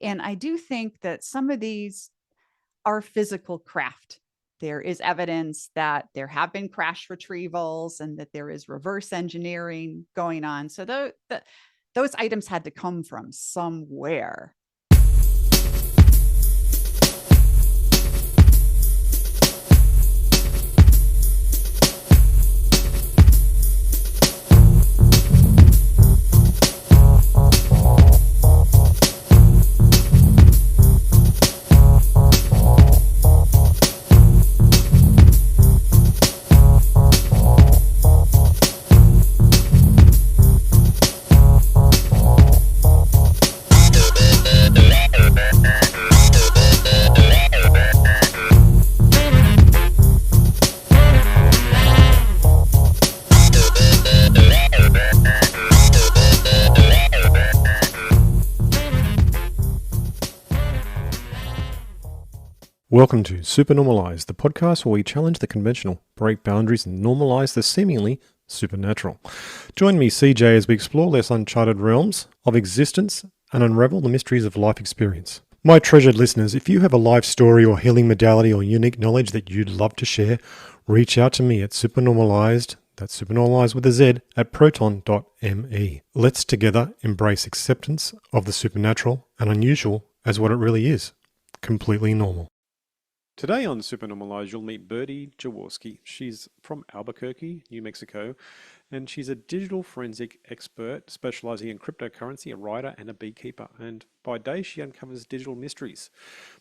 And I do think that some of these are physical craft. There is evidence that there have been crash retrievals and that there is reverse engineering going on. So those items had to come from somewhere. Welcome to Supernormalized, the podcast where we challenge the conventional, break boundaries, and normalize the seemingly supernatural. Join me, CJ, as we explore less uncharted realms of existence and unravel the mysteries of life experience. My treasured listeners, if you have a life story or healing modality or unique knowledge that you'd love to share, reach out to me at supernormalized, that's supernormalized with a Z, at proton.me. Let's together embrace acceptance of the supernatural and unusual as what it really is, completely normal. Today on Supernormalized, you'll meet Birdie Jaworski. She's from Albuquerque, New Mexico, and she's a digital forensic expert specializing in cryptocurrency, a writer, and a beekeeper. And by day, she uncovers digital mysteries.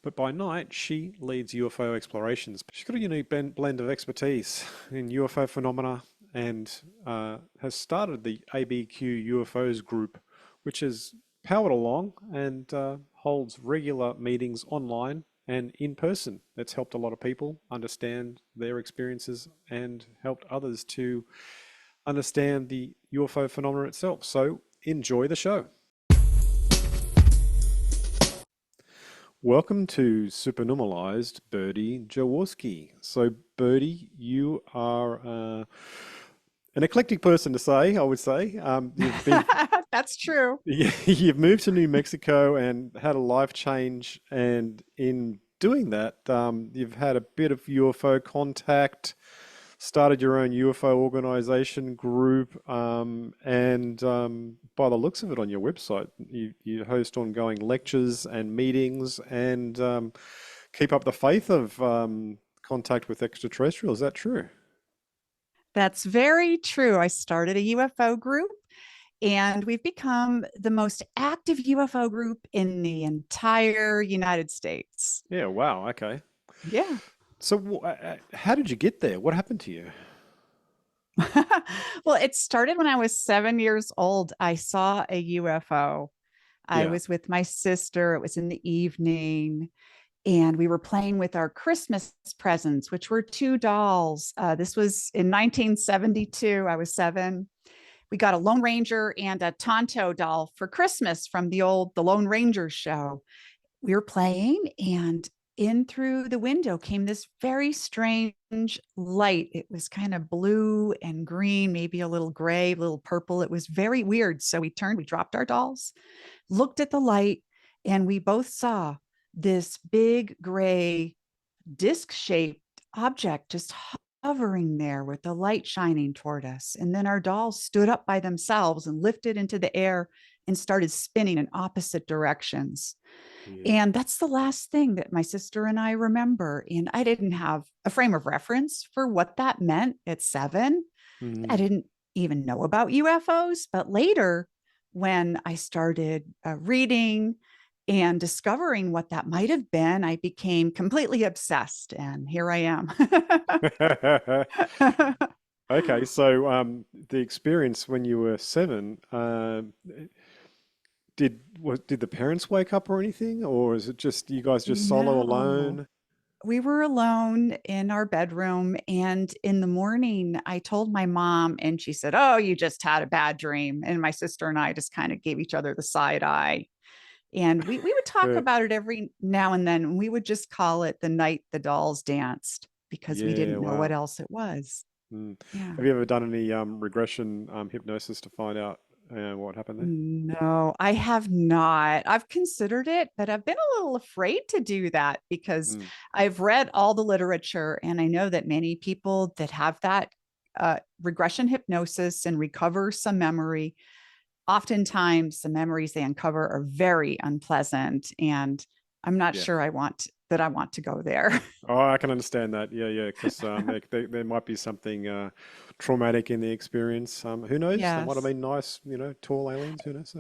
But by night, she leads UFO explorations. She's got a unique blend of expertise in UFO phenomena and has started the ABQ UFOs group, which has powered along and holds regular meetings online and in person. That's helped a lot of people understand their experiences and helped others to understand the UFO phenomenon itself. So enjoy the show. Welcome to Supernormalized, Birdie Jaworski. So Birdie, you are an eclectic person to say, I would say. You've been That's true. You've moved to New Mexico and had a life change, and in doing that, you've had a bit of UFO contact, started your own UFO organization group, and by the looks of it on your website, you host ongoing lectures and meetings and keep up the faith of contact with extraterrestrials. Is that true? That's very true. I started a UFO group, and we've become the most active UFO group in the entire United States. Yeah, wow, okay. Yeah. So how did you get there? What happened to you? Well, it started when I was 7 years old. I saw a UFO. I Yeah. was with my sister. It was in the evening, and we were playing with our Christmas presents, which were two dolls. This was in 1972. I was 7. We got a Lone Ranger and a Tonto doll for Christmas from the Lone Ranger show. We were playing, and in through the window came this very strange light. It was kind of blue and green, maybe a little gray, a little purple. It was very weird. So we turned, we dropped our dolls, looked at the light, and we both saw this big gray disc shaped object just hovering there with the light shining toward us. And then our dolls stood up by themselves and lifted into the air and started spinning in opposite directions. Yeah. And that's the last thing that my sister and I remember. And I didn't have a frame of reference for what that meant at 7. I Mm. didn't even know about UFOs. But later, when I started reading and discovering what that might have been, I became completely obsessed. And here I am. Okay, so the experience when you were 7, did the parents wake up or anything, or is it just you guys just solo No. alone? We were alone in our bedroom. And in the morning, I told my mom, and she said, "Oh, you just had a bad dream." And my sister and I just kind of gave each other the side eye. And we would talk Uh, about it every now and then. And we would just call it the night the dolls danced because we yeah, didn't know what wow. else it was. Mm. Yeah. Have you ever done any regression hypnosis to find out? what happened there? No, I have not. I've considered it, but I've been a little afraid to do that because Mm, I've read all the literature and I know that many people that have that regression hypnosis and recover some memory, oftentimes the memories they uncover are very unpleasant. And I'm not yeah. sure I want to go there. Oh, I can understand that. Yeah, yeah, because there might be something traumatic in the experience. Who knows? They might have Yes. been nice, tall aliens. Who knows?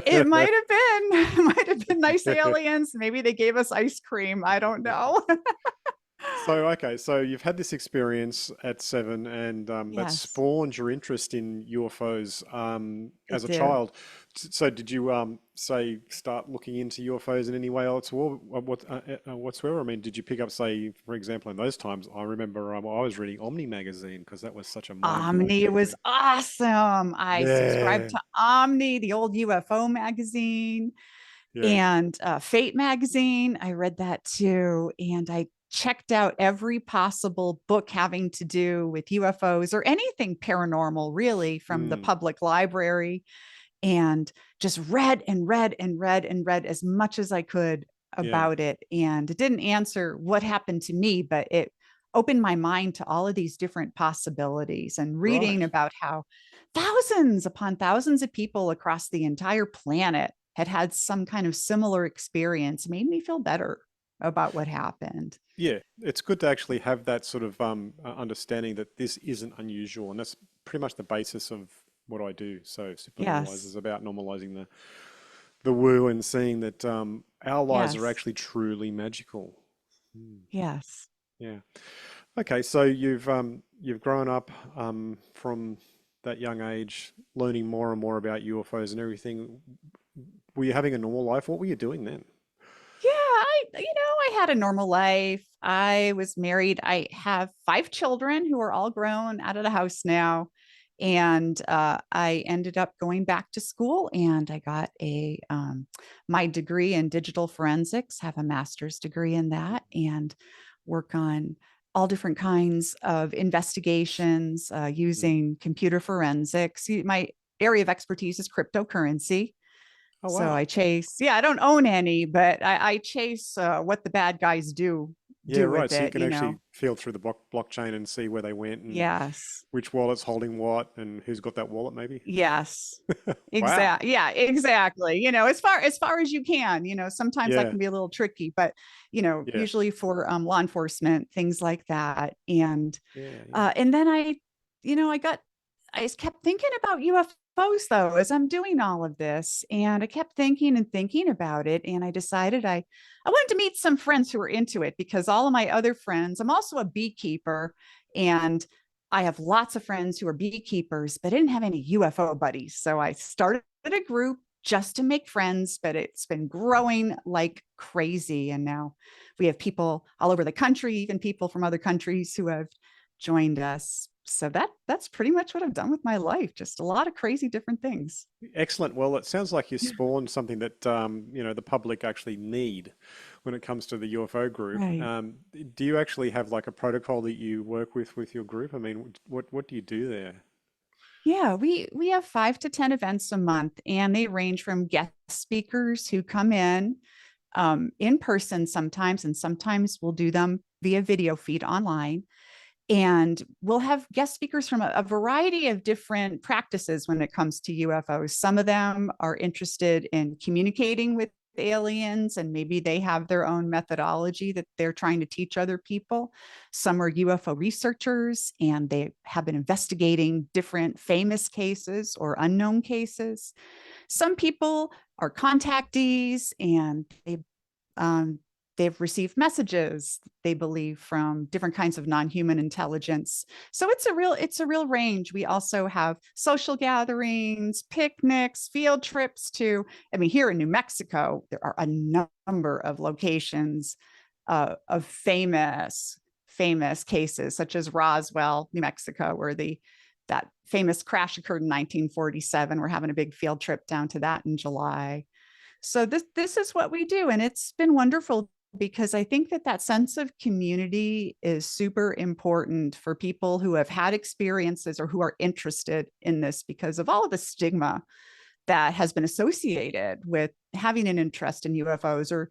It might have been, it might have been nice aliens. Maybe they gave us ice cream. I don't know. So, okay, so you've had this experience at 7, and that Yes, spawned your interest in UFOs as it a did. child. So, did you say start looking into UFOs in any way else, or whatsoever? I mean, did you pick up, say, for example, in those times? I remember I was reading Omni magazine because that was such a mind-blowing Omni was thing. awesome. I subscribed Yeah, to Omni, the old UFO magazine, yeah, and Fate magazine. I read that too. And I checked out every possible book having to do with UFOs or anything paranormal, really, from the mm, public library, and just read and read and read and read as much as I could yeah, about it. And it didn't answer what happened to me, but it opened my mind to all of these different possibilities and reading right. about how thousands upon thousands of people across the entire planet had had some kind of similar experience made me feel better about what happened. Yeah, it's good to actually have that sort of understanding that this isn't unusual, and that's pretty much the basis of what I do. So, Super Normalize Yes. is about normalizing the woo and seeing that our lives are Yes. actually truly magical. Mm, Yes. yeah. Okay, so you've grown up from that young age, learning more and more about UFOs and everything. Were you having a normal life? What were you doing then? Yeah, I had a normal life. I was married. I have 5 children who are all grown out of the house now. And I ended up going back to school and I got my degree in digital forensics, have a master's degree in that, and work on all different kinds of investigations Mm. using computer forensics. My area of expertise is cryptocurrency. Oh, So wow. I chase, yeah, I don't own any, but I chase what the bad guys Yeah, do right. with So you it, can you know? actually feel through the blockchain and see where they went and Yes. which wallet's holding what and who's got that wallet, maybe. Yes. Wow. Yeah, exactly. As far as you can, sometimes that Yeah, can be a little tricky, but yeah, usually for law enforcement, things like that. yeah, yeah. And then I just kept thinking about UFOs though, as I'm doing all of this. And I kept thinking and thinking about it. And I decided I wanted to meet some friends who were into it because all of my other friends, I'm also a beekeeper and I have lots of friends who are beekeepers, but I didn't have any UFO buddies. So I started a group just to make friends, but it's been growing like crazy. And now we have people all over the country, even people from other countries who have joined us. So that's pretty much what I've done with my life. Just a lot of crazy different things. Excellent. Well, it sounds like you spawned something that the public actually need when it comes to the UFO group. Right. Do you actually have like a protocol that you work with your group? I mean, what do you do there? Yeah, we have 5 to 10 events a month, and they range from guest speakers who come in person sometimes, and sometimes we'll do them via video feed online. And we'll have guest speakers from a variety of different practices when it comes to UFOs. Some of them are interested in communicating with aliens, and maybe they have their own methodology that they're trying to teach other people. Some are UFO researchers, and they have been investigating different famous cases or unknown cases. Some people are contactees, and um, they've received messages they believe from different kinds of non-human intelligence. So it's a real range. We also have social gatherings, picnics, field trips to, I mean, here in New Mexico there are a number of locations of famous cases such as Roswell, New Mexico, where the that famous crash occurred in 1947. We're having a big field trip down to that in July. So this is what we do, and it's been wonderful because I think that that sense of community is super important for people who have had experiences or who are interested in this because of all of the stigma that has been associated with having an interest in UFOs or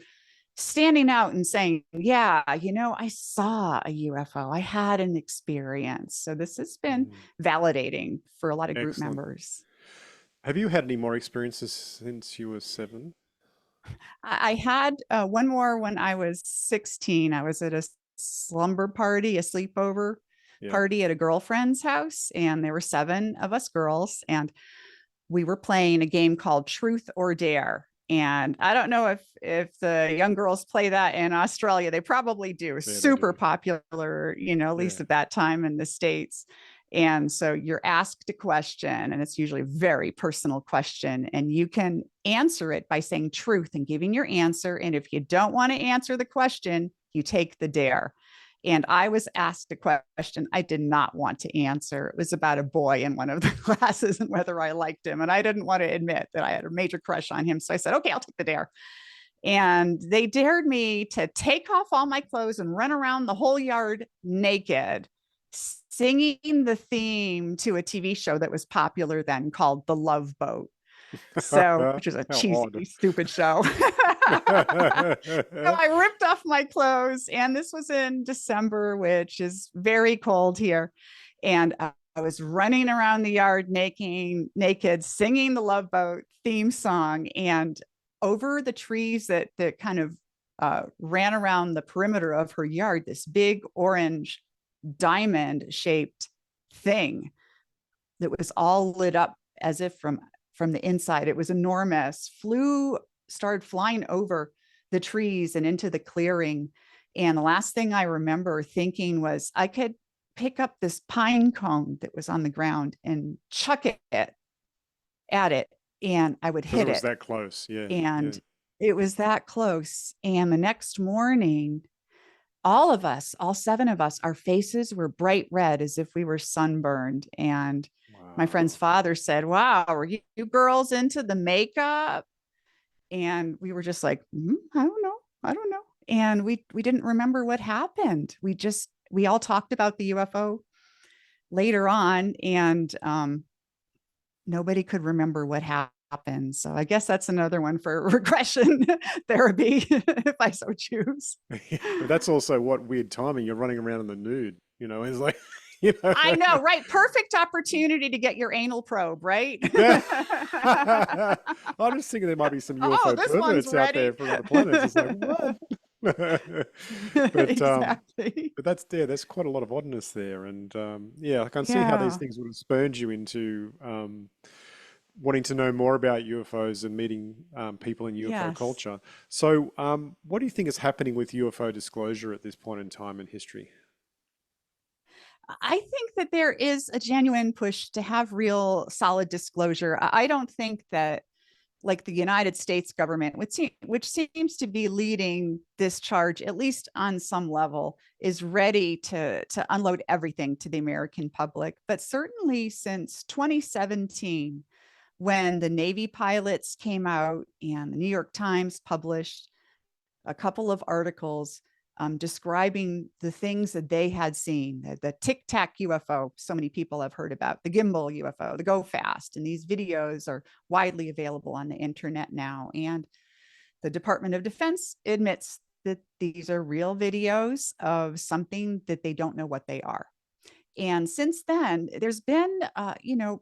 standing out and saying, yeah, I saw a UFO, I had an experience. So this has been Mm, validating for a lot of group excellent. members. Have you had any more experiences since you were 7? I had one more when I was 16. I was at a slumber party, a sleepover Yeah. party at a girlfriend's house, and there were 7 of us girls, and we were playing a game called Truth or Dare. And I don't know if the young girls play that in Australia. They probably do. Yeah, they Super do. popular, at Yeah. least at that time in the States. And so you're asked a question, and it's usually a very personal question, and you can answer it by saying truth and giving your answer. And if you don't want to answer the question, you take the dare. And I was asked a question I did not want to answer. It was about a boy in one of the classes and whether I liked him. And I didn't want to admit that I had a major crush on him. So I said, okay, I'll take the dare. And they dared me to take off all my clothes and run around the whole yard naked, singing the theme to a TV show that was popular then called The Love Boat. So, which was a How cheesy, odd. stupid show. So I ripped off my clothes, and this was in December, which is very cold here. And I was running around the yard naked, singing the Love Boat theme song. And over the trees that kind of ran around the perimeter of her yard, this big orange diamond shaped thing that was all lit up as if from the inside. It was enormous, started flying over the trees and into the clearing. And the last thing I remember thinking was I could pick up this pine cone that was on the ground and chuck it at it, and I would Because it hit was it. that close. Yeah. Yeah. And it was that close. And the next morning, all of us, all 7 of us, our faces were bright red as if we were sunburned. And my friend's Wow. father said, wow, are you girls into the makeup? And we were just like, I don't know. I don't know. And we didn't remember what happened. We all talked about the UFO later on, and nobody could remember what happened. So I guess that's another one for regression therapy, if I so choose. But that's also what weird timing. You're running around in the nude, it's like, you know. I know, right? Perfect opportunity to get your anal probe, right? Yeah. I'm just thinking there might be some Oh, UFO this one's perverts out ready. there from other planets. It's like, what? Exactly. But that's quite a lot of oddness there, and yeah, I can see how these Yeah. things would have spurned you into wanting to know more about UFOs and meeting people in UFO Yes. culture. So, what do you think is happening with UFO disclosure at this point in time in history? I think that there is a genuine push to have real solid disclosure. I don't think that like the United States government, which seems to be leading this charge, at least on some level, is ready to unload everything to the American public. But certainly since 2017, when the Navy pilots came out and the New York Times published a couple of articles describing the things that they had seen, the Tic Tac UFO, so many people have heard about, the gimbal UFO, the Go Fast. And these videos are widely available on the internet now. And the Department of Defense admits that these are real videos of something that they don't know what they are. And since then, there's been,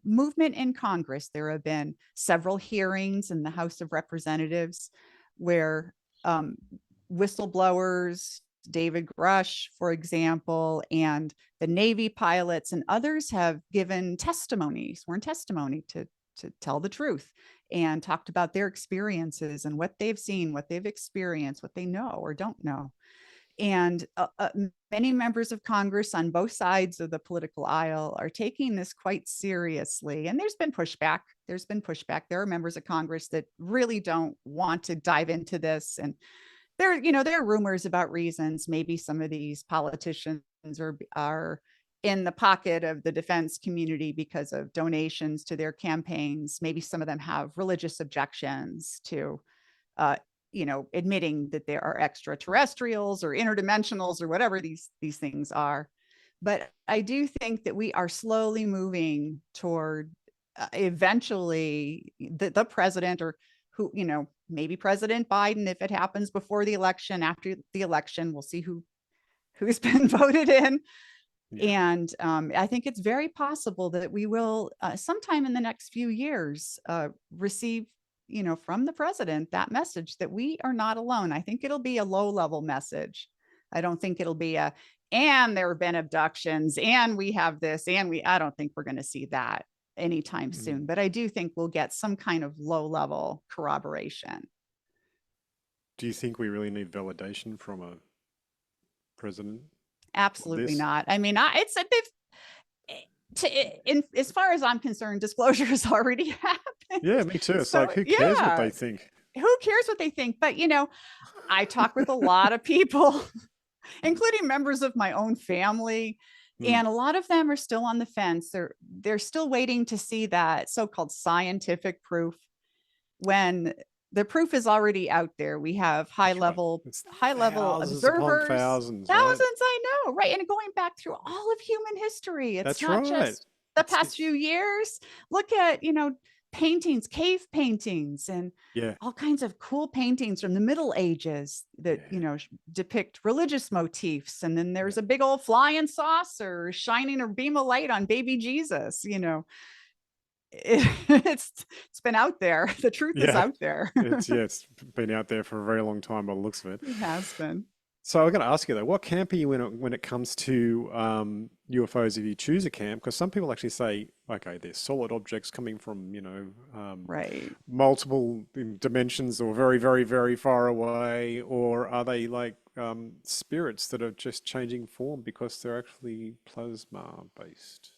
movement in Congress. There have been several hearings in the House of Representatives where um, whistleblowers, David Grush, for example, and the Navy pilots and others have given sworn testimony to tell the truth and talked about their experiences and what they've seen, what they've experienced, what they know or don't know. And many members of Congress on both sides of the political aisle are taking this quite seriously. And there's been pushback. There's been pushback. There are members of Congress that really don't want to dive into this. And there are rumors about reasons. Maybe some of these politicians are in the pocket of the defense community because of donations to their campaigns. Maybe some of them have religious objections to admitting that there are extraterrestrials or interdimensionals or whatever these things are. But I do think that we are slowly moving toward eventually the president, or who, maybe President Biden, if it happens before the election. After the election, we'll see who's been voted in. Yeah. And I think it's very possible that we will sometime in the next few years receive, from the president, that message that we are not alone. I think it'll be a low level message. I don't think it'll be and there have been abductions and we have this I don't think we're going to see that anytime soon. But I do think we'll get some kind of low level corroboration. Do you think we really need validation from a president for Absolutely this? not. I mean, as far as I'm concerned, disclosure has already happened. Yeah, me too. It's like, So who cares what yeah, they think? who cares what they think? But I talk with a lot of people, including members of my own family, Hmm. and a lot of them are still on the fence. They're still waiting to see that so-called scientific proof, when the proof is already out there. We have high That's right. level It's high level thousands upon observers, thousands, right? thousands, I know, right? And going back through all of human history. It's That's not right. just the past It's few years. Look at, paintings, cave paintings, and yeah, all kinds of cool paintings from the Middle Ages that, yeah, depict religious motifs. And then yeah, there's a big old flying saucer shining a beam of light on baby Jesus. It's been out there. The truth is yeah. out there. It's been out there for a very long time by the looks of it. It has been. So I'm going to ask you though, what camp are you in when it comes to UFOs? If you choose a camp, because some people actually say, okay, there's solid objects coming from Right. multiple dimensions or very, very, very far away, or are they like spirits that are just changing form because they're actually plasma based?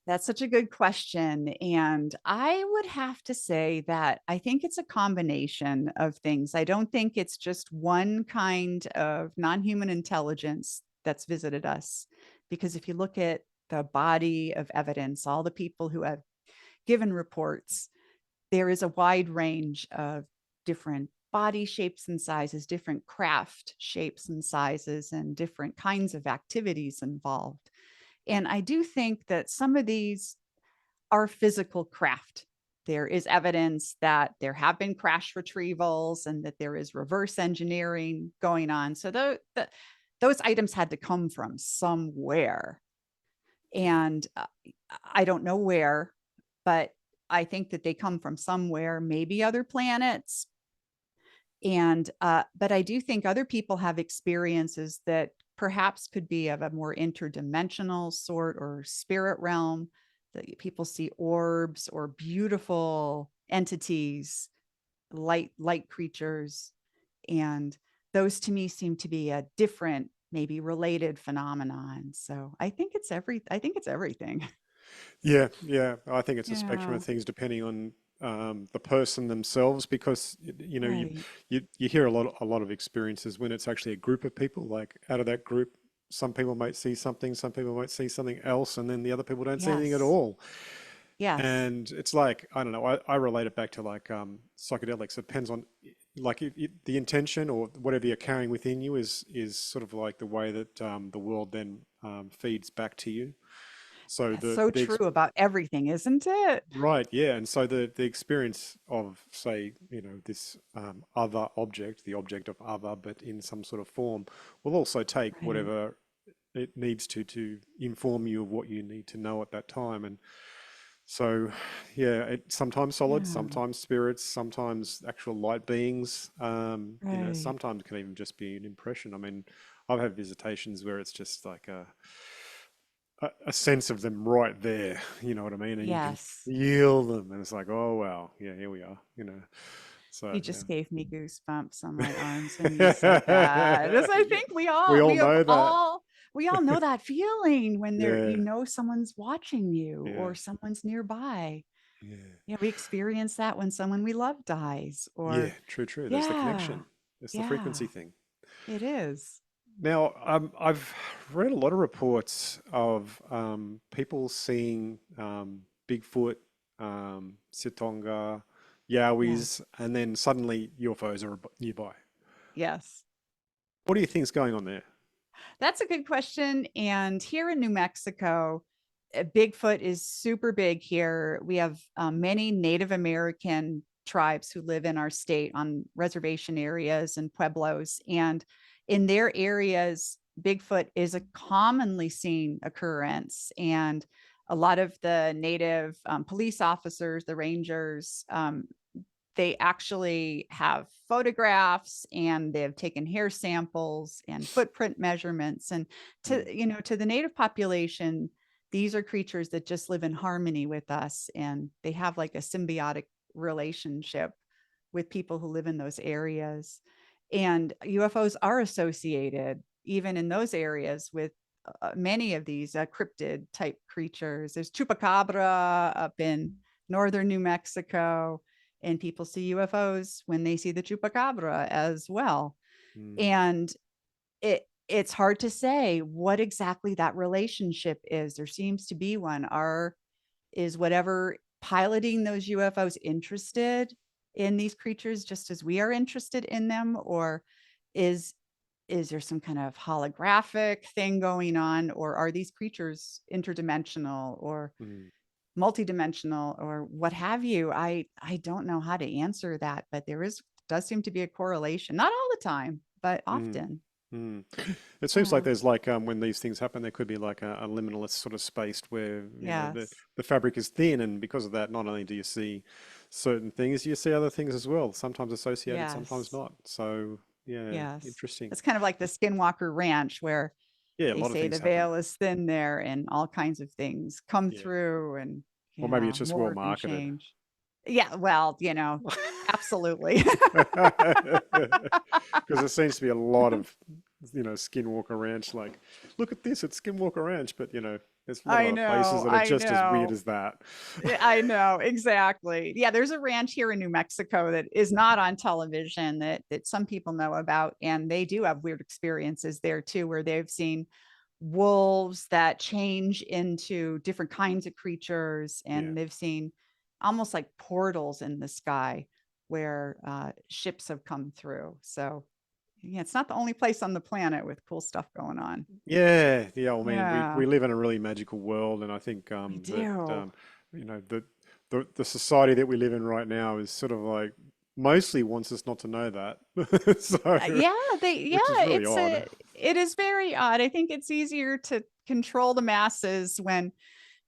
That's such a good question. And I would have to say that I think it's a combination of things. I don't think it's just one kind of non human intelligence that's visited us. Because if you look at the body of evidence, all the people who have given reports, there is a wide range of different body shapes and sizes, different craft shapes and sizes, and different kinds of activities involved. And I do think that some of these are physical craft. There is evidence that there have been crash retrievals and that there is reverse engineering going on. So those items had to come from somewhere. Yeah. And I don't know where, but I think that they come from somewhere, maybe other planets. And but I do think other people have experiences that perhaps could be of a more interdimensional sort or spirit realm, that people see orbs or beautiful entities, light creatures. And those to me seem to be a different, maybe related phenomenon. So I think it's everything. Yeah, yeah. I think it's a spectrum Yeah. of things depending on the person themselves, because Right. you hear a lot of experiences when it's actually a group of people. Like out of that group, some people might see something, some people might see something else, and then the other people don't see anything at Yes. all. Yes. And it's like, I don't know, I relate it back to like psychedelics. It depends on like the intention or whatever you're carrying within you is sort of like the way that the world then feeds back to you. So That's so the true about everything, isn't it? right, yeah, and so the experience of, say, this other object, the object of other, but in some sort of form, will also take Right. whatever it needs to inform you of what you need to know at that time. And so, yeah, sometimes solid, Yeah. sometimes spirits, sometimes actual light beings. Right. Sometimes can even just be an impression. I mean, I've had visitations where it's just like a sense of them right there, you know what I mean? And you can Yes. feel them, and it's like, oh wow, yeah, here we are. So You yeah, just gave me goosebumps on my arms when you said that. As I yeah, think we all we have know that. we all know that feeling when Yeah, someone's watching you yeah, or someone's nearby. yeah, Yeah, we experience that when someone we love dies, yeah. or True, true. There's the yeah, connection. It's the frequency yeah, thing. it is. Now, I've read a lot of reports of people seeing Bigfoot, Sitonga, Yeah. yowies, and then suddenly UFOs are nearby. Yes. What do you think's going on there? That's a good question. And here in New Mexico, Bigfoot is super big here. We have many Native American tribes who live in our state on reservation areas and pueblos. And in their areas, Bigfoot is a commonly seen occurrence. And a lot of the native police officers, the rangers, they actually have photographs and they have taken hair samples and footprint measurements, and Mm, to the native population, these are creatures that just live in harmony with us, and they have like a symbiotic relationship with people who live in those areas. And UFOs are associated even in those areas with many of these cryptid type creatures. There's chupacabra up in northern New Mexico, and people see UFOs when they see the chupacabra as well. mm, And it's hard to say what exactly that relationship is. There seems to be one. Is whatever piloting those UFOs interested in these creatures just as we are interested in them, or is is there some kind of holographic thing going on, or are these creatures interdimensional or mm, multidimensional or what have you? I don't know how to answer that, but does seem to be a correlation, not all the time, but mm, often. mm. It seems like Yeah. there's like when these things happen, there could be like a liminalist sort of space where Yes. the fabric is thin, and because of that, not only do you see certain things, you see other things as well. Sometimes associated, sometimes Yes. not. So yeah, Yes. interesting. It's kind of like the Skinwalker Ranch where Yeah, a they lot of say things the happen. veil is thin there and all kinds of things come Yeah, through, and or maybe yeah, it's just well more can marketed. change. Yeah, well, absolutely. Because there seems to be a lot of, Skinwalker Ranch. Like, look at this, it's Skinwalker Ranch, but there's a lot of I other places know. that are I just as weird know. as that. I know exactly. Yeah, there's a ranch here in New Mexico that is not on television that some people know about, and they do have weird experiences there too, where they've seen wolves that change into different kinds of creatures, Yeah, and they've seen almost like portals in the sky where ships have come through. So yeah, it's not the only place on the planet with cool stuff going on. yeah. I mean, Yeah, we live in a really magical world, and I think we that do. you know the, the society that we live in right now is sort of like mostly wants us not to know that. So, Yeah, which is really it's odd. it is very odd. I think it's easier to control the masses when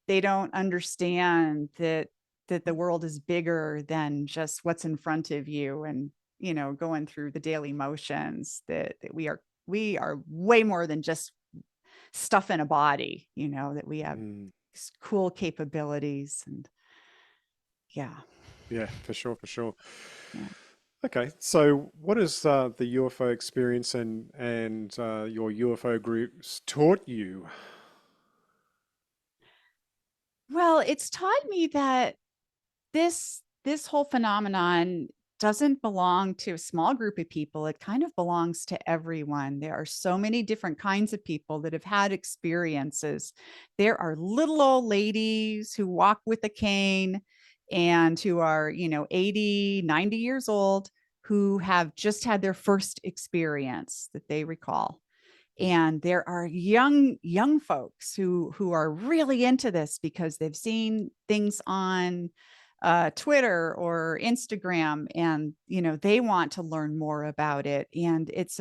they don't understand that the world is bigger than just what's in front of you, and going through the daily motions, that we are way more than just stuff in a body, that we have Mm, cool capabilities. And yeah. yeah, for sure, for sure. Yeah. Okay, so what has the UFO experience and your UFO groups taught you? Well, it's taught me that this whole phenomenon doesn't belong to a small group of people. It kind of belongs to everyone. There are so many different kinds of people that have had experiences. There are little old ladies who walk with a cane and who are 80, 90 years old, who have just had their first experience that they recall. And there are young folks who are really into this because they've seen things on Twitter or Instagram, and they want to learn more about it. And it's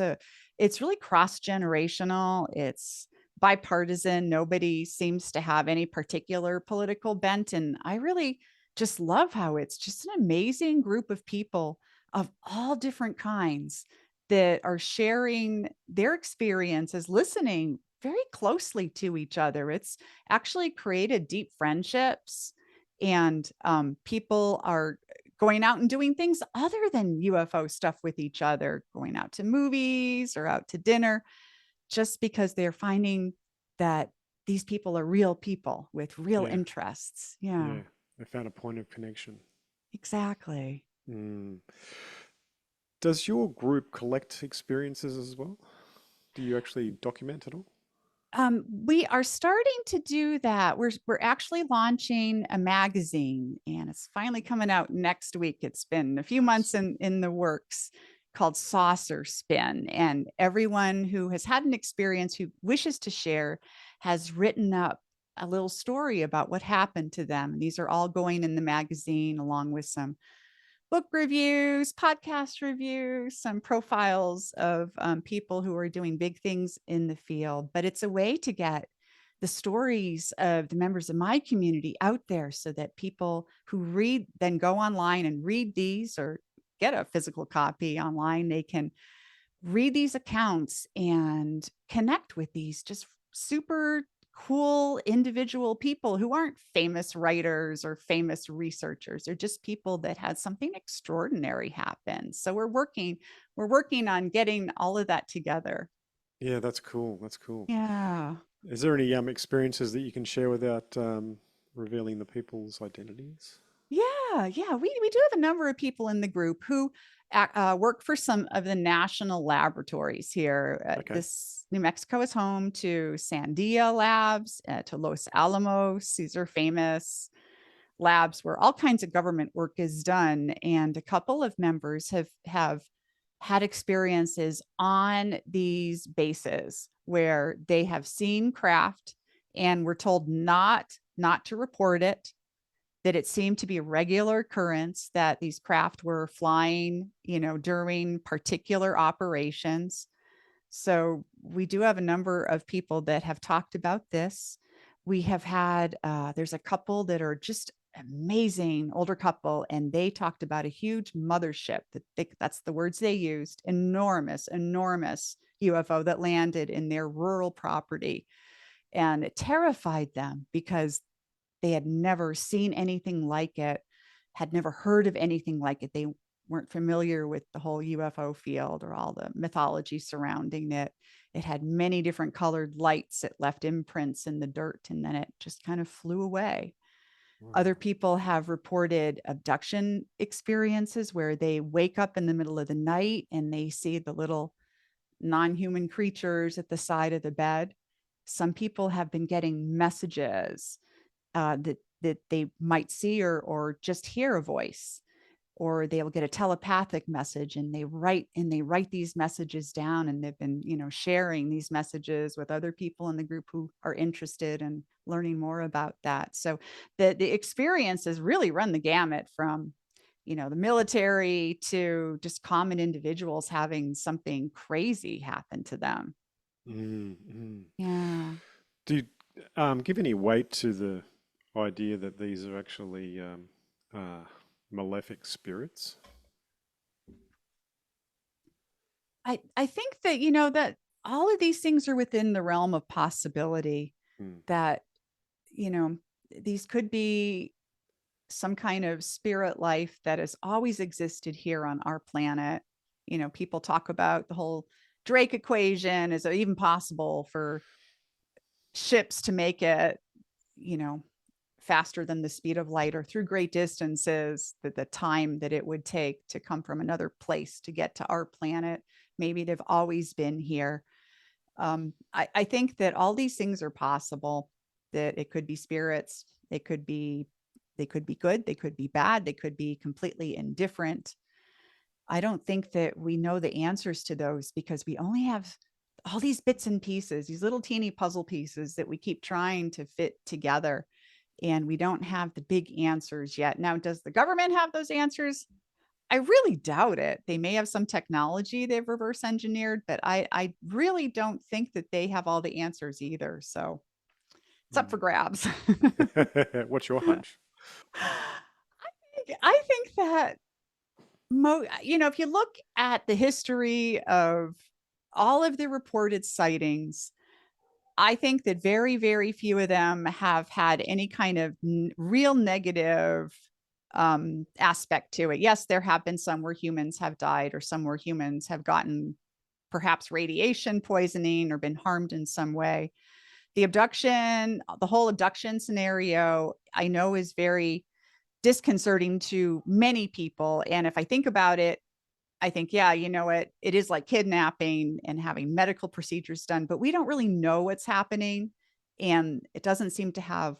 really cross generational. It's bipartisan. Nobody seems to have any particular political bent, and I really just love how it's just an amazing group of people of all different kinds that are sharing their experiences, listening very closely to each other. It's actually created deep friendships, and people are going out and doing things other than UFO stuff with each other, going out to movies or out to dinner, just because they're finding that these people are real people with real Yeah, interests. Yeah, yeah. I found a point of connection. exactly. Mm. Does your group collect experiences as well? Do you actually document it all? We are starting to do that. We're actually launching a magazine, and it's finally coming out next week. It's been a few months Nice. in the works, called Saucer Spin, and everyone who has had an experience who wishes to share has written up a little story about what happened to them. And these are all going in the magazine along with some book reviews, podcast reviews, some profiles of people who are doing big things in the field. But it's a way to get the stories of the members of my community out there so that people who read then go online and read these or get a physical copy online. They can read these accounts and connect with these just super cool individual people who aren't famous writers or famous researchers. They're just people that had something extraordinary happen. So we're working on getting all of that together. Yeah, that's cool. That's cool. Yeah. Is there any experiences that you can share without revealing the people's identities? Yeah. We do have a number of people in the group who work for some of the national laboratories here. Okay. This New Mexico is home to Sandia Labs, to Los Alamos. These are famous labs where all kinds of government work is done. And a couple of members have had experiences on these bases where they have seen craft and were told not to report it, that it seemed to be a regular occurrence that these craft were flying, during particular operations. So we do have a number of people that have talked about this. We have had, there's a couple that are just amazing older couple, and they talked about a huge mothership that's the words they used, enormous UFO that landed in their rural property. And it terrified them because they had never seen anything like it, had never heard of anything like it. They weren't familiar with the whole UFO field or all the mythology surrounding it. It had many different colored lights. It left imprints in the dirt and then it just kind of flew away. Other Wow. people have reported abduction experiences where they wake up in the middle of the night and they see the little non-human creatures at the side of the bed. Some people have been getting messages that they might see or just hear a voice, or they'll get a telepathic message and they write these messages down, and they've been sharing these messages with other people in the group who are interested in learning more about that. So the experiences really run the gamut from the military to just common individuals having something crazy happen to them. Mm. Yeah. Do you give any weight to the idea that these are actually uh, malefic spirits? I think that that all of these things are within the realm of possibility, Mm. that you know these could be some kind of spirit life that has always existed here on our planet. People talk about the whole Drake equation. Is it even possible for ships to make it, you know, faster than the speed of light or through great distances, that the time that it would take to come from another place to get to our planet? Maybe they've always been here. I think that all these things are possible, that it could be spirits. They could be good. They could be bad. They could be completely indifferent. I don't think that we know the answers to those because we only have all these bits and pieces, these little teeny puzzle pieces that we keep trying to fit together. And we don't have the big answers yet. Now, does the government have those answers? I really doubt it. They may have some technology they've reverse engineered, but I really don't think that they have all the answers either. So it's up for Mm. grabs. What's your hunch? I think that if you look at the history of all of the reported sightings, I think that very, very few of them have had any kind of real negative aspect to it. Yes, there have been some where humans have died, or some where humans have gotten perhaps radiation poisoning or been harmed in some way. The whole abduction scenario, I know is very disconcerting to many people. And if I think about it, I think, yeah, it is like kidnapping and having medical procedures done, but we don't really know what's happening. And it doesn't seem to have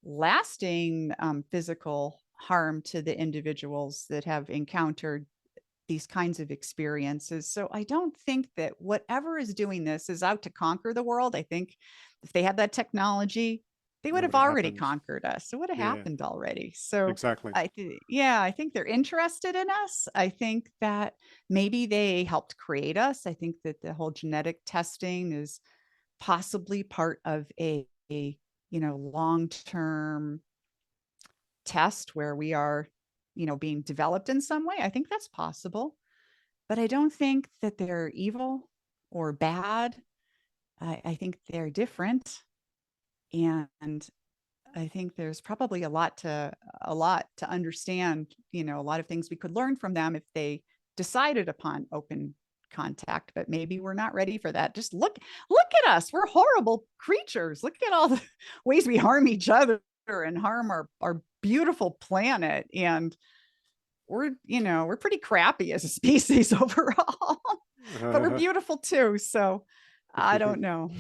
lasting physical harm to the individuals that have encountered these kinds of experiences. So I don't think that whatever is doing this is out to conquer the world. I think if they had that technology, they would That have would have already happened. conquered us. It would have Yeah, happened already. So exactly. yeah, I think they're interested in us. I think that maybe they helped create us. I think that the whole genetic testing is possibly part of a long-term test where we are, being developed in some way. I think that's possible, but I don't think that they're evil or bad. I think they're different, and I think there's probably a lot to understand. A lot of things we could learn from them if they decided upon open contact, but maybe we're not ready for that. Just look at us. We're horrible creatures. Look at all the ways we harm each other and harm our beautiful planet. And we're pretty crappy as a species overall, but we're beautiful too. So I don't know.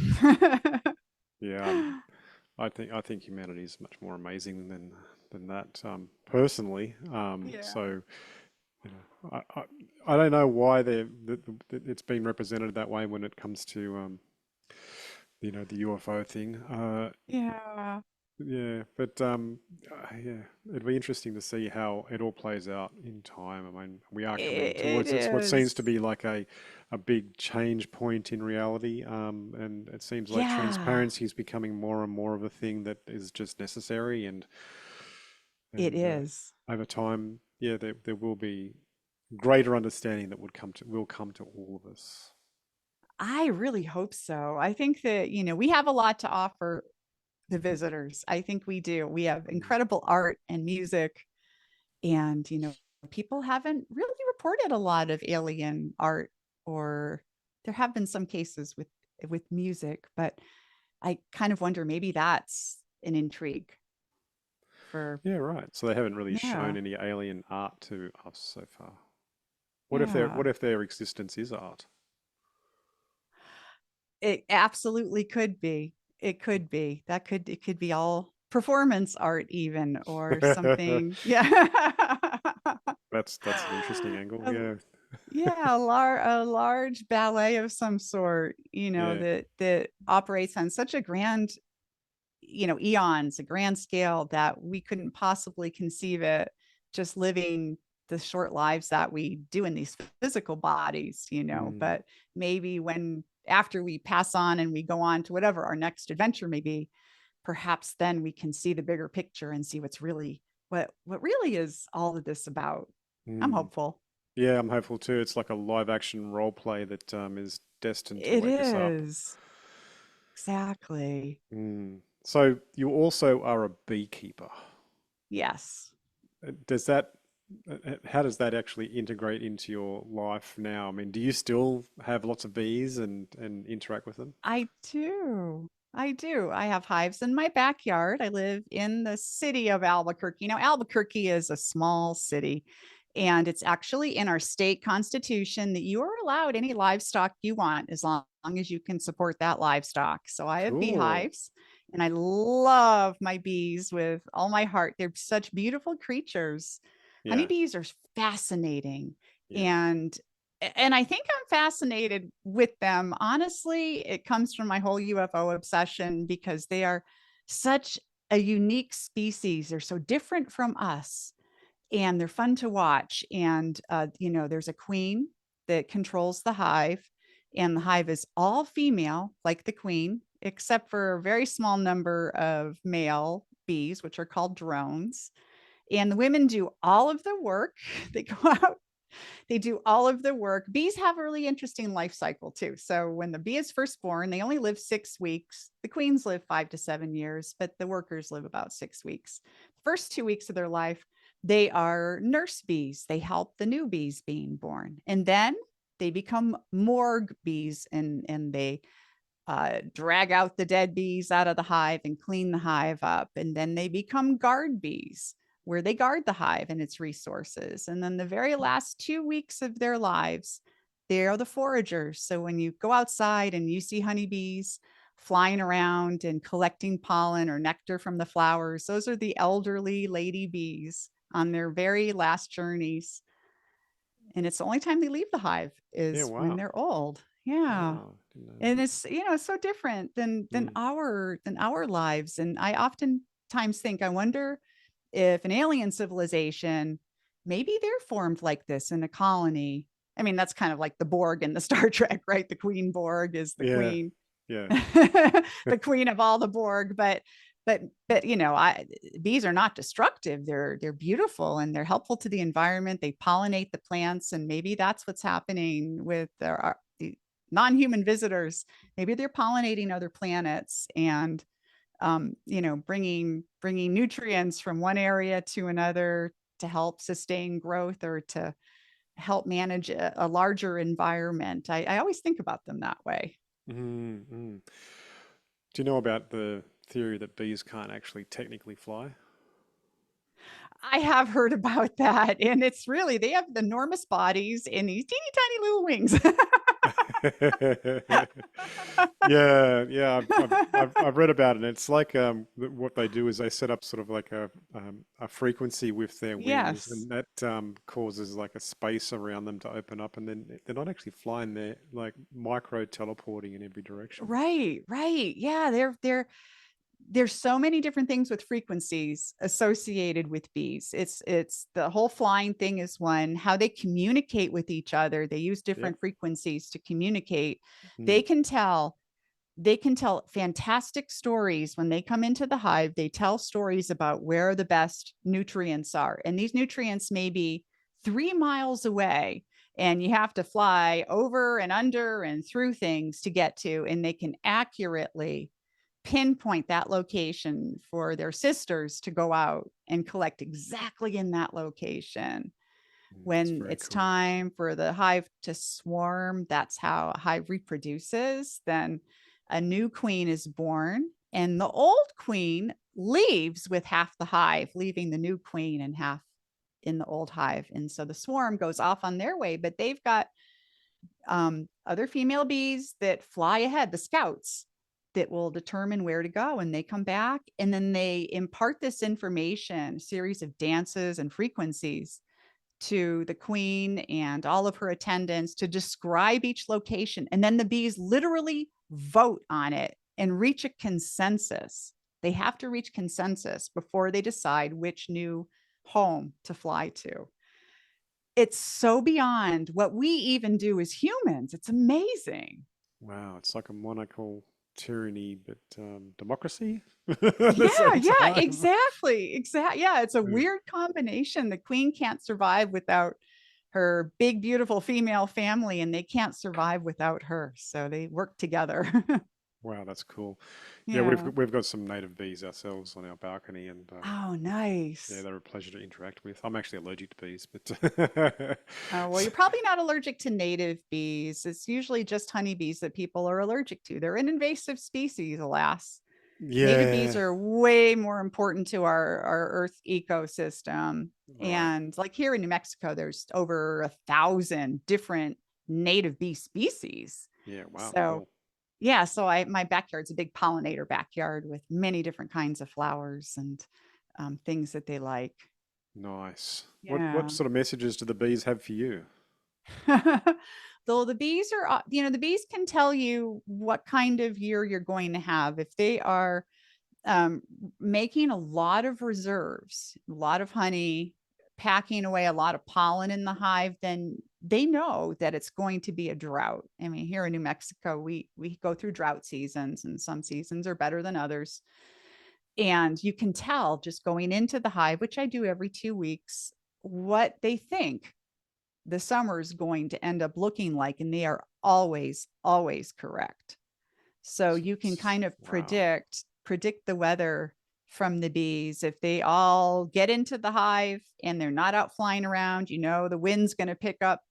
Yeah, I think humanity is much more amazing than that. Personally, Yeah. so you know, I don't know why it's been represented that way when it comes to the UFO thing. Yeah. Yeah, but yeah, it'd be interesting to see how it all plays out in time. I mean, we are coming It towards this, what seems is. to be like a big change point in reality. And it seems like Yeah, transparency is becoming more and more of a thing that is just necessary. And it and is. over time, yeah, there will be greater understanding that will come to all of us. I really hope so. I think that, we have a lot to offer the visitors. I think we do. We have Mm. incredible art and music, and, people haven't really reported a lot of alien art, or there have been some cases with music, but I kind of wonder, maybe that's an intrigue for. Yeah, right. So they haven't really shown Yeah. any alien art to us so far. Yeah. What if their existence is art? It absolutely could be. It could be. It could be all performance art even, or something. Yeah. That's an interesting angle. A Yeah. yeah, a large ballet of some sort, Yeah. that operates on such a grand, eons, a grand scale, that we couldn't possibly conceive it just living the short lives that we do in these physical bodies, Mm, but maybe when after we pass on and we go on to whatever our next adventure may be, perhaps then we can see the bigger picture and see what really is all of this about. I'm mm. hopeful. Yeah, I'm hopeful too. It's like a live action role play that is destined to It wake us up. is. Exactly. Mm. So you also are a beekeeper. Yes. Does that, how does that actually integrate into your life now? I mean, do you still have lots of bees and interact with them? I do. I do. I have hives in my backyard. I live in the city of Albuquerque. Now, Albuquerque is a small city, and it's actually in our state constitution that you are allowed any livestock you want as long as you can support that livestock. So I have Cool. beehives, and I love my bees with all my heart. They're such beautiful creatures. Yeah. Honeybees are fascinating. Yeah. And I think I'm fascinated with them. Honestly, it comes from my whole UFO obsession, because they are such a unique species. They're so different from us, and they're fun to watch. And, there's a queen that controls the hive, and the hive is all female, like the queen, except for a very small number of male bees, which are called drones. And the women do all of the work. They go out, they do all of the work. Bees have a really interesting life cycle too. So when the bee is first born, they only live 6 weeks. The queens live 5 to 7 years, but the workers live about 6 weeks. The first 2 weeks of their life, they are nurse bees. They help the new bees being born. And then they become morgue bees, and they drag out the dead bees out of the hive and clean the hive up. And then they become guard bees. where they guard the hive and its resources. And then the very last 2 weeks of their lives, they are the foragers. So when you go outside and you see honeybees flying around and collecting pollen or nectar from the flowers, those are the elderly lady bees on their very last journeys. And it's the only time they leave the hive Yeah, is when wow. they're old. Yeah. Wow. Didn't know And that. it's, so different than Mm. our lives. And I oftentimes think, I wonder if an alien civilization, maybe they're formed like this in a colony. I mean, that's kind of like the Borg in the Star Trek, right? The Queen Borg is the Yeah. queen, Yeah. the queen of all the Borg. But bees are not destructive. They're beautiful and they're helpful to the environment. They pollinate the plants, and maybe that's what's happening with the non-human visitors. Maybe they're pollinating other planets and bringing nutrients from one area to another to help sustain growth or to help manage a larger environment. I always think about them that way. Mm, mm. Do you know about the theory that bees can't actually technically fly? I have heard about that, and it's really, they have enormous bodies and these teeny tiny little wings. Yeah, yeah, I've read about it. And it's like what they do is they set up sort of like a frequency with their wings, Yes. and that causes like a space around them to open up, and then they're not actually flying; they're like micro teleporting in every direction. Right, right. Yeah, there's so many different things with frequencies associated with bees. It's the whole flying thing is one, how they communicate with each other. They use Yep. different frequencies to communicate. They Mm. can tell they can tell fantastic stories when they come into the hive. They tell stories about where the best nutrients are. And these nutrients may be 3 miles away, and you have to fly over and under and through things to get to, and they can accurately pinpoint that location for their sisters to go out and collect exactly in that location. It's When very it's cool. time for the hive to swarm, that's how a hive reproduces. Then a new queen is born, and the old queen leaves with half the hive, leaving the new queen and half in the old hive. And so the swarm goes off on their way, but they've got other female bees that fly ahead, the scouts, that will determine where to go. And they come back and then they impart this information, a series of dances and frequencies to the queen and all of her attendants to describe each location. And then the bees literally vote on it and reach a consensus. They have to reach consensus before they decide which new home to fly to. It's so beyond what we even do as humans. It's amazing. Wow, it's like a monarchical tyranny, but democracy at the Yeah, same yeah, time. exactly. Exactly. Yeah, it's a Yeah. weird combination. The queen can't survive without her big, beautiful female family, and they can't survive without her. So they work together. Wow, that's cool. Yeah, Yeah. we've got some native bees ourselves on our balcony, and Oh, yeah, nice. they're a pleasure to interact with. I'm actually allergic to bees, but Well, you're probably not allergic to native bees. It's usually just honeybees that people are allergic to. They're an invasive species, alas. Native bees yeah, are way more important to our Earth ecosystem. right. And like here in New Mexico, there's over 1,000 different native bee species. Yeah, wow, So cool. yeah, so my backyard's a big pollinator backyard with many different kinds of flowers and things that they like. Nice. What Yeah. sort of messages do the bees have for you? Though the bees are, the bees can tell you what kind of year you're going to have. If they are um, making a lot of reserves, a lot of honey, packing away a lot of pollen in the hive, then they know that it's going to be a drought. I mean, here in New Mexico, we go through drought seasons, and some seasons are better than others. And you can tell just going into the hive, which I do every 2 weeks, what they think the summer is going to end up looking like, and they are always, always correct. So you can kind of Wow. predict the weather from the bees. If they all get into the hive and they're not out flying around, the wind's going to pick up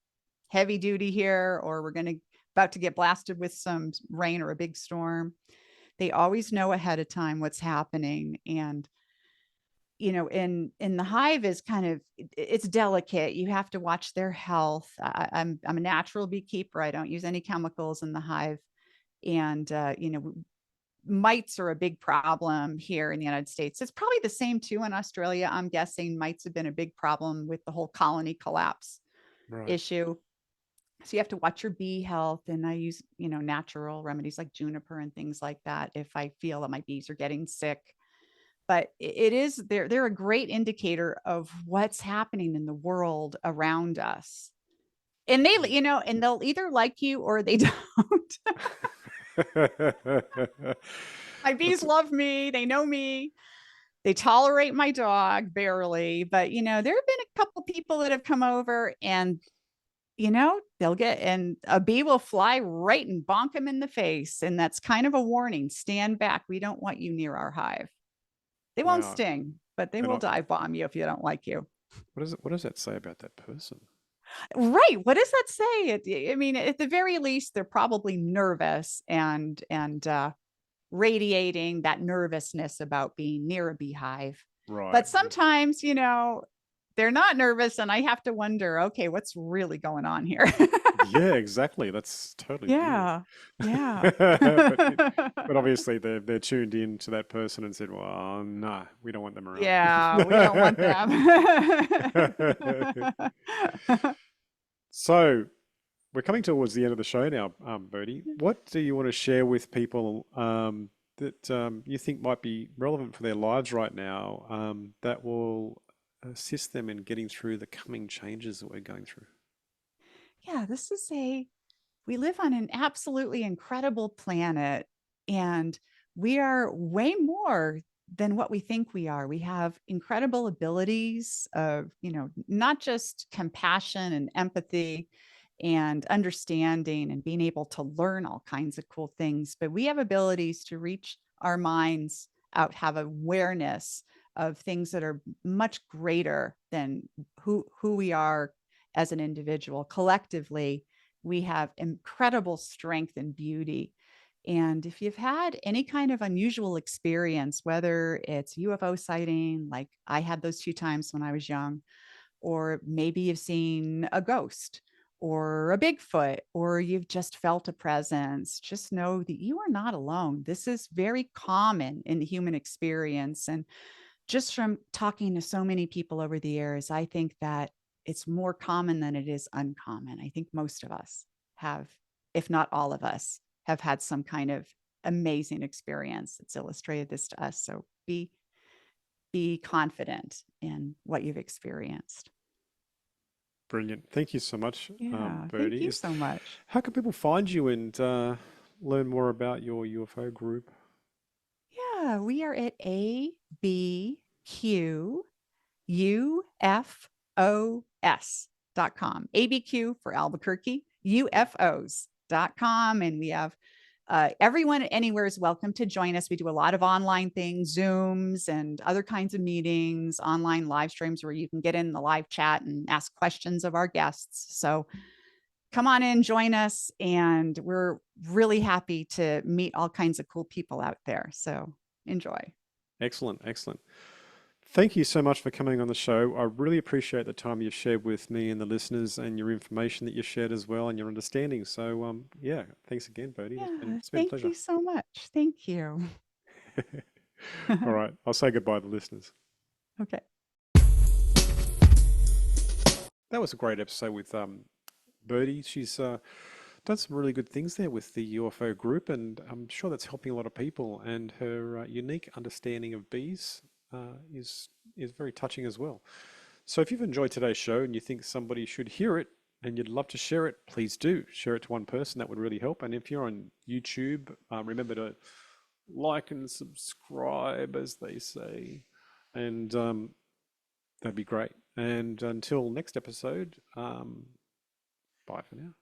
heavy duty here, or we're going to about to get blasted with some rain or a big storm. They always know ahead of time what's happening. And in the hive is kind of it's delicate. You have to watch their health. I'm a natural beekeeper. I don't use any chemicals in the hive, and mites are a big problem here in the United States. It's probably the same too in Australia. I'm guessing mites have been a big problem with the whole colony collapse Right. issue. So you have to watch your bee health. And I use, natural remedies like juniper and things like that if I feel that my bees are getting sick. But it is they're a great indicator of what's happening in the world around us. And and they'll either like you or they don't. My bees That's love me. They know me. They tolerate my dog barely, but there have been a couple people that have come over and they'll get and a bee will fly right and bonk them in the face. And that's kind of a warning. Stand back. We don't want you near our hive. They won't wow. sting, but they And will dive bomb you if you don't like you. what does that say about that person? Right. What does that say? I mean, at the very least, they're probably nervous and radiating that nervousness about being near a beehive. Right. But sometimes, they're not nervous, and I have to wonder, okay, what's really going on here? Yeah, exactly. That's totally weird. Yeah. Yeah. But obviously they're tuned in to that person and said, "Well, no, we don't want them around." Yeah, we don't want them. So we're coming towards the end of the show now, Birdie. What do you want to share with people that you think might be relevant for their lives right now that will assist them in getting through the coming changes that we're going through? Yeah, we live on an absolutely incredible planet, and we are way more than what we think we are. We have incredible abilities of, not just compassion and empathy and understanding and being able to learn all kinds of cool things, but we have abilities to reach our minds out, have awareness of things that are much greater than who we are as an individual. Collectively, we have incredible strength and beauty. And if you've had any kind of unusual experience, whether it's UFO sighting, like I had those 2 times when I was young, or maybe you've seen a ghost or a Bigfoot, or you've just felt a presence, just know that you are not alone. This is very common in the human experience. And just from talking to so many people over the years, I think that it's more common than it is uncommon. I think most of us have, if not all of us, have had some kind of amazing experience that's illustrated this to us. So be confident in what you've experienced. Brilliant. Thank you so much, Yeah, thank Birdie. you so much. How can people find you and learn more about your UFO group? Yeah, we are at abqufos.com. ABQ for Albuquerque, UFOs.com. And we have everyone anywhere is welcome to join us. We do a lot of online things, Zooms and other kinds of meetings, online live streams where you can get in the live chat and ask questions of our guests. So come on in, join us. And we're really happy to meet all kinds of cool people out there. So enjoy. Excellent, excellent. Thank you so much for coming on the show. I really appreciate the time you've shared with me and the listeners and your information that you've shared as well and your understanding. So, yeah, thanks again, Bodie. Yeah, It's been a thank pleasure. you so much. Thank you. All right, I'll say goodbye to the listeners. Okay. That was a great episode with Birdie. She's done some really good things there with the UFO group, and I'm sure that's helping a lot of people. And her unique understanding of bees is very touching as well. So if you've enjoyed today's show and you think somebody should hear it and you'd love to share it, please do share it to one person. That would really help. And if you're on YouTube, remember to like and subscribe, as they say, and that'd be great. And until next episode, bye for now.